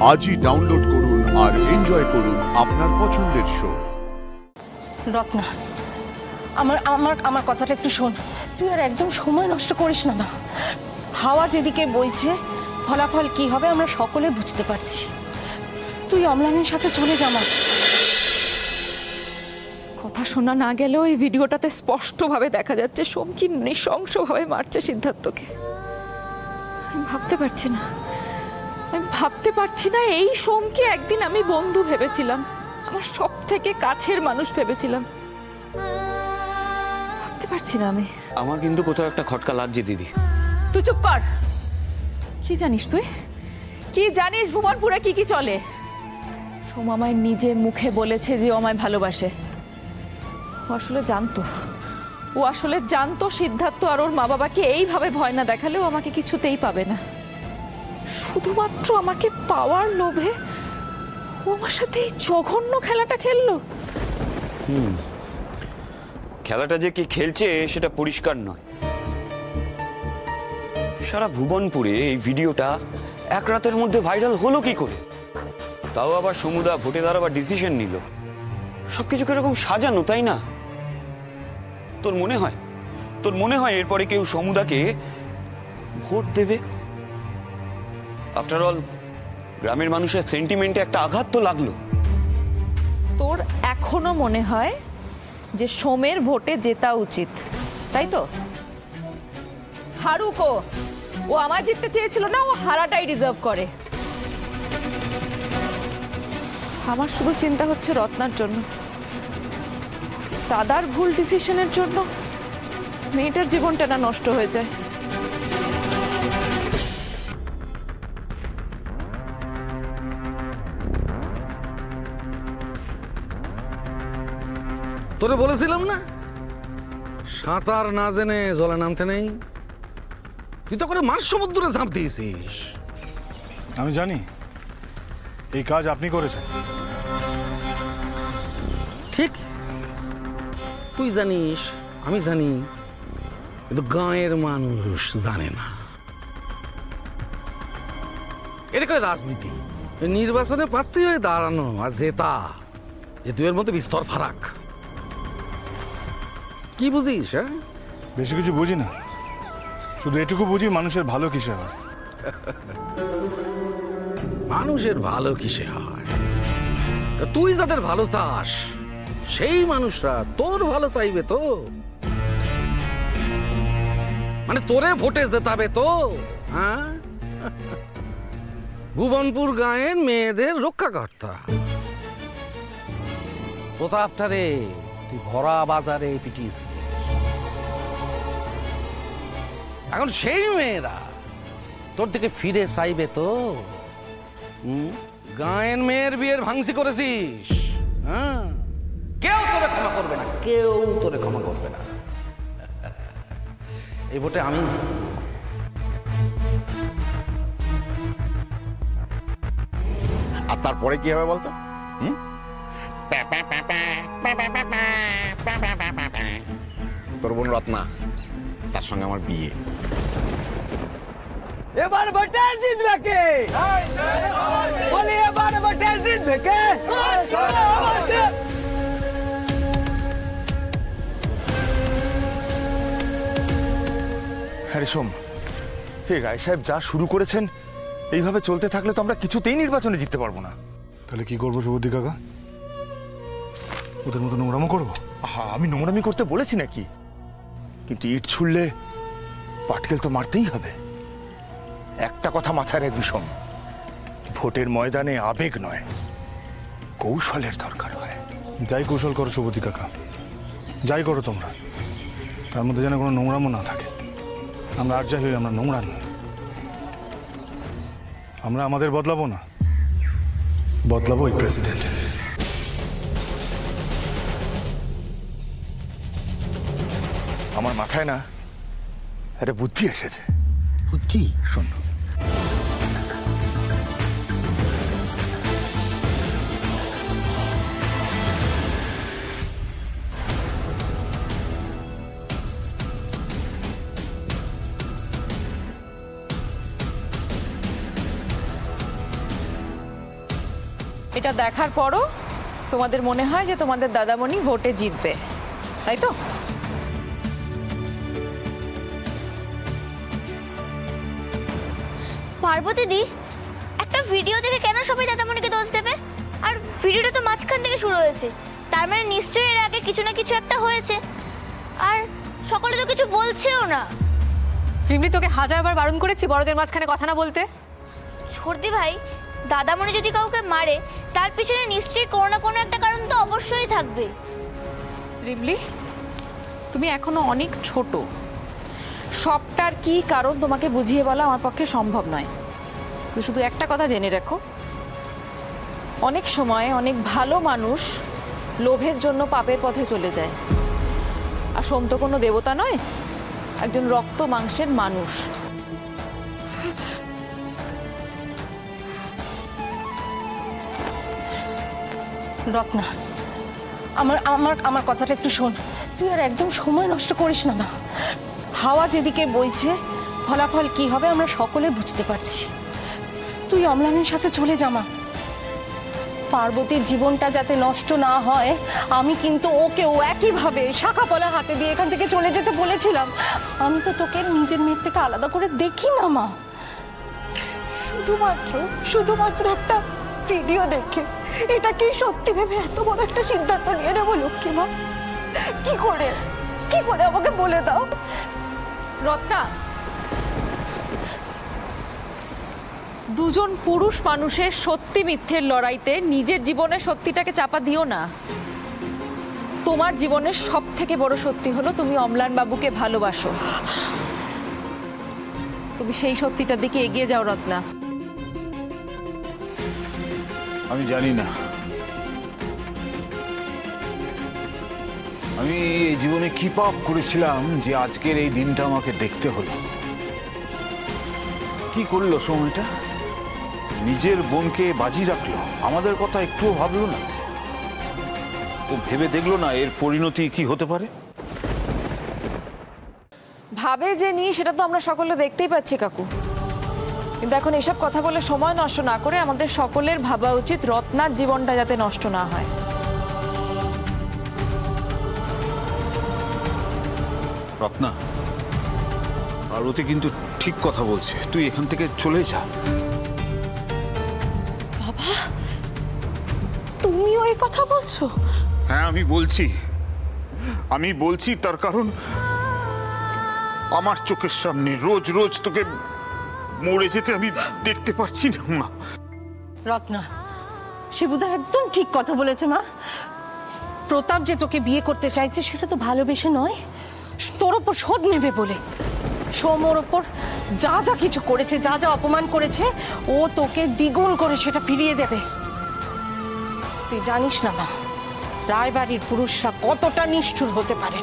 আজই ডাউনলোড করুন আর এনজয় করুন আপনার পছন্দের শো। রত্না, আমার আমার আমার কথাটা একটু শোন। তুই আর একদম সময় নষ্ট করিস না। হাওয়া যেদিকে বইছে ফলাফল কি হবে আমরা সকলে বুঝতে পারছি। তুই অম্লানের সাথে চলে যা। মা, কথা শোনা না গেলেও এই ভিডিওটাতে স্পষ্টভাবে দেখা যাচ্ছে সোমকি নৃশংসভাবে মারছে সিদ্ধার্থকে। আমি ভাবতে পারছি না এই সোমকে একদিন আমি বন্ধু ভেবেছিলাম, আমার সব থেকে কাছের মানুষ ভেবেছিলাম। ভাবতে পারছি না আমি। আমার কিন্তু কোথাও একটা খটকা লাগছে দিদি। তুই চুপ কর। কি জানিস তুই? কি জানিস ভুবনপুরে কি কি চলে? সোম আমায় নিজে মুখে বলেছে যে ও আমায় ভালোবাসে। ও আসলে জানতো সিদ্ধার্থ আর ওর মা বাবাকে এইভাবে ভয় না দেখালেও আমাকে কিছুতেই পাবে না। শুধুমাত্র আমাকে পাওয়ার লোভে ও আমার সাথে এই জঘন্য খেলাটা খেললো। খেলাটা যে কে খেলছে সেটা পরিষ্কার নয়। সারা ভুবনপুরে এই ভিডিওটা এক রাতের মধ্যে ভাইরাল হলো কি করে? তাও আবার সমুদা ভোটে দাঁড়াবার ডিসিশন নিল। সবকিছু কিরকম সাজানো, তাই না? তোর মনে হয় এরপরে কেউ সমুদাকে ভোট দেবে? আফটার অল গ্রামের মানুষের সেন্টিমেন্টে একটা আঘাত তো লাগলো। তোর এখনো মনে হয় যে সোমের ভোটে জেতা উচিত, তাই তো? হারুক, ও আমার জিততে চেয়েছিল না, ও হারাটাই ডিজার্ভ করে। আমার শুধু চিন্তা হচ্ছে রত্নার জন্য। দাদার ভুল ডিসিশনের জন্য মেয়েটার জীবনটা না নষ্ট হয়ে যায়। তোরে বলেছিলাম না সাঁতার না জেনে জলে নামতে নেই। তুই তো করে মাঝ সমুদ্রে ঝাঁপ দিয়েছিস। আমি জানি এই কাজ আপনি করেছেন। ঠিক, তুই জানিস, আমি জানি, কিন্তু গাঁয়ের মানুষ জানে না। এটা কয় রাজনীতি, নির্বাচনে প্রার্থী হয়ে দাঁড়ানো আর জেতা, এ দুয়ের মধ্যে বিস্তর ফারাক। কি বুঝিস? হ্যাঁ, বেশি কিছু বুঝি না, শুধু এটুকু বুঝি মানুষের ভালো কিসে হয়। মানুষের ভালো কিসে হয়? তুই যাদের ভালো চাস সেই মানুষরা তোর ভালো চাইবে তো, মানে তোরে ভোটে জেতাবে তো। হ্যাঁ, ভুবনপুর গাঁয়ের মেয়েদের রক্ষাকর্তা প্রতাপটারে তুই ভরা বাজারে পিটিয়েছিস। এখন সেই মেয়েরা তোর দিকে ফিরে চাইবে তো। গাঁয়ের মেয়ের বিয়ের ভাঙচি করেছিস, হ্যাঁ, কেউ তোরে ক্ষমা করবে না, এই ভোটে আমি। আর তারপরে কি হবে বলতো? তোর বোন রত্না, তার সঙ্গে আমার বিয়ে। এবার ভোটে জিতবে কে? বলি এবার ভোটে জিতবে কে? আরে সোম, হে রায় সাহেব যা শুরু করেছেন এইভাবে চলতে থাকলে তো আমরা কিছুতেই নির্বাচনে জিততে পারবো না। তাহলে কি করবো সুবুদ্ধি কাকা? ওদের মতো নোংরামো করবো? হ্যাঁ, আমি নোংরামি করতে বলেছি নাকি? কিন্তু ইট ছুড়লে পাটকেল তো মারতেই হবে। একটা কথা মাথায় রাখবি সোম, ভোটের ময়দানে আবেগ নয়, কৌশলের দরকার হয়। যাই কৌশল করো সুবুদ্ধি কাকা, যাই করো তোমরা, তার মধ্যে যেন কোনো নোংরামো না থাকে। আমরা আর যাই হই, আমরা নোংরা নই। আমরা আমাদের বদলাবো না, বদলাবো ওই প্রেসিডেন্ট। আমার মাথায় না একটা বুদ্ধি এসেছে। বুদ্ধি? শোন, এটা দেখার পরও তোমাদের মনে হয় যে তোমাদের দাদামণি ভোটে জিতবে, তাই তো? পার্বতী দি, একটা ভিডিও দেখে কেন সবাই দাদামণিকে দোষ দেবে? আর ভিডিওটা তো মাঝখান থেকে শুরু হয়েছে, তার মানে নিশ্চয়ই এর আগে কিছু না কিছু একটা হয়েছে। আর সকলে তো কিছু বলছেও না। রিমলি, তোকে হাজারবার বারণ করেছি বড়দের মাঝখানে কথা না বলতে। সর্দি ভাই, দাদামণি যদি কাউকে মারে তার পিছনে নিশ্চয়ই কোনো না কোনো একটা কারণ তো অবশ্যই থাকবে। রিমলি, তুমি এখনো অনেক ছোট, সবটার কি কারণ তোমাকে বুঝিয়ে বলা আমার পক্ষে সম্ভব নয়। শুধু একটা কথা জেনে রাখো, অনেক সময় অনেক ভালো মানুষ লোভের জন্য পাপের পথে চলে যায়। আর সোম তো কোনো দেবতা নয়, একজন রক্ত মাংসের মানুষ। রত্না, আমার আমার আমার কথাটা একটু শোন। তুই আর একদম সময় নষ্ট করিস না। হাওয়া যেদিকে বইছে ফলাফল কি হবে আমরা সকলে বুঝতে পারছি। তুই অম্লানের সাথে চলে যা। পার্বতীর জীবনটা যাতে নষ্ট না হয়, আমি কিন্তু ওকেও একইভাবে শাখাপলা হাতে দিয়ে এখান থেকে চলে যেতে বলেছিলাম। আমি তো তোকে নিজের মেয়ের থেকে আলাদা করে দেখি না মা। শুধুমাত্র একটা ভিডিও দেখে এটা কি সত্যি ভেবে এত বড় একটা সিদ্ধান্ত নিয়ে নেবো লক্ষ্মী মা? কি করে আমাকে বলে দাও। রত্না, দুজন পুরুষ মানুষের সত্যি মিথ্যের লড়াইতে নিজের জীবনের সত্যিটাকে চাপা দিও না। তোমার জীবনের সব থেকে বড় সত্যি হলো তুমি অম্লান বাবুকে ভালোবাসো। তুমি সেই সত্যিটার দিকে এগিয়ে যাও রত্না। আমি জানি না আমি এই জীবনে কি পাপ করেছিলাম যে আজকের এই দিনটা আমাকে দেখতে হলো। কি করলো সময়টা? নিজের বোনকে বাজি রাখলো, আমাদের কথা একটুও ভাবলো না। ও ভেবে দেখলো না এর পরিণতি কি হতে পারে। ভাবে যে নি সেটা তো আমরা সকলে দেখতেই পাচ্ছি কাকু, কিন্তু এখন এসব কথা বলে সময় নষ্ট না করে আমাদের সকলের ভাবা উচিত রত্নার জীবনটা যাতে নষ্ট না হয়। রত্না, পার্বতী কিন্তু ঠিক কথা বলছে, তুই এখান থেকে চলে যা। বাবা, তুমিও এই কথা বলছো? হ্যাঁ, আমি বলছি তার কারণ আমার চোখের সামনে রোজ রোজ তোকে মরে যেতে আমি দেখতে পারছি না মা। রত্না, শিবুদা একদম ঠিক কথা বলেছে মা। প্রতাপ যে তোকে বিয়ে করতে চাইছে সেটা তো ভালোবেসে নয়, তোর ওপর শোধ নেবে বলে। সোমর ওপর যা যা কিছু করেছে, যা যা অপমান করেছে, ও তোকে দ্বিগুণ করে সেটা ফিরিয়ে দেবে। তুই জানিস না মা, রায়বাড়ির পুরুষরা কতটা নিষ্ঠুর হতে পারে।